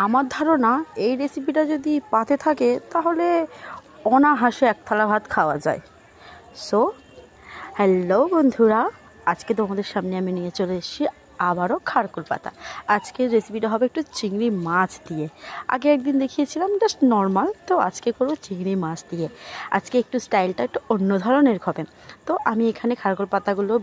আমার ধারণা এই রেসিপিটা যদি পাতে থাকে তাহলে অনায়াসে এক থালা ভাত খাওয়া যায়। সো হ্যালো বন্ধুরা, আজকে তোমাদের সামনে আমি নিয়ে চলে এসেছি আবারও খারকুল পাতা। আজকের রেসিপিটা হবে একটু চিংড়ি মাছ দিয়ে। আগে একদিন দেখিয়েছিলাম জাস্ট নর্মাল, তো আজকে করবো চিংড়ি মাছ দিয়ে। আজকে একটু স্টাইলটা একটু অন্য ধরনের হবে। তো আমি এখানে খারকুল পাতাগুলো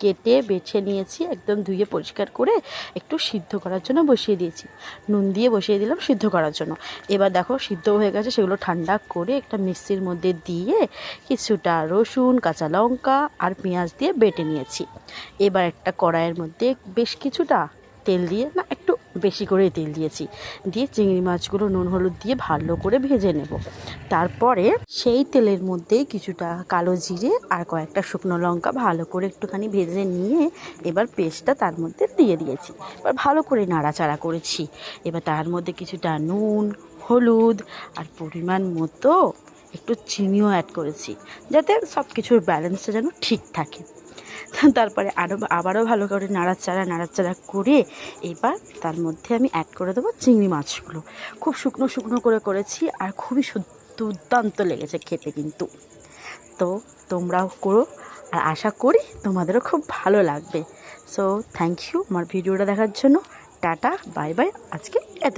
কেটে বেছে নিয়েছি, একদম ধুয়ে পরিষ্কার করে একটু সিদ্ধ করার জন্য বসিয়ে দিয়েছি। নুন দিয়ে বসিয়ে দিলাম সিদ্ধ করার জন্য। এবার দেখো সিদ্ধ হয়ে গেছে, সেগুলো ঠান্ডা করে একটা মিক্সির মধ্যে দিয়ে কিছুটা রসুন, কাঁচা লঙ্কা আর পেঁয়াজ দিয়ে বেটে নিয়েছি। এবার একটা কড়াইয়ের মধ্যে বেশ কিছুটা তেল দিয়ে, না একটু বেশি করে তেল দিয়েছি, দিয়ে চিংড়ি মাছগুলো নুন হলুদ দিয়ে ভালো করে ভেজে নেব। তারপরে সেই তেলের মধ্যে কিছুটা কালো জিরে আর কয়েকটা শুকনো লঙ্কা ভালো করে একটুখানি ভেজে নিয়ে এবার পেস্টটা তার মধ্যে দিয়ে দিয়েছি। এবার ভালো করে নাড়াচাড়া করেছি। এবার তার মধ্যে কিছুটা নুন, হলুদ আর পরিমাণ মতো একটু চিনিও অ্যাড করেছি, যাতে সব কিছুর ব্যালেন্সটা যেন ঠিক থাকে। তারপরে আবারও ভালো করে নাড়াচাড়া করে এবার তার মধ্যে আমি অ্যাড করে দেবো চিংড়ি মাছগুলো। খুব শুকনো শুকনো করে করেছি আর খুবই দুর্দান্ত লেগেছে খেতে কিন্তু। তো তোমরাও করো, আর আশা করি তোমাদেরও খুব ভালো লাগবে। সো থ্যাংক ইউ আমার ভিডিওটা দেখার জন্য। টাটা, বাই বাই, আজকে এত।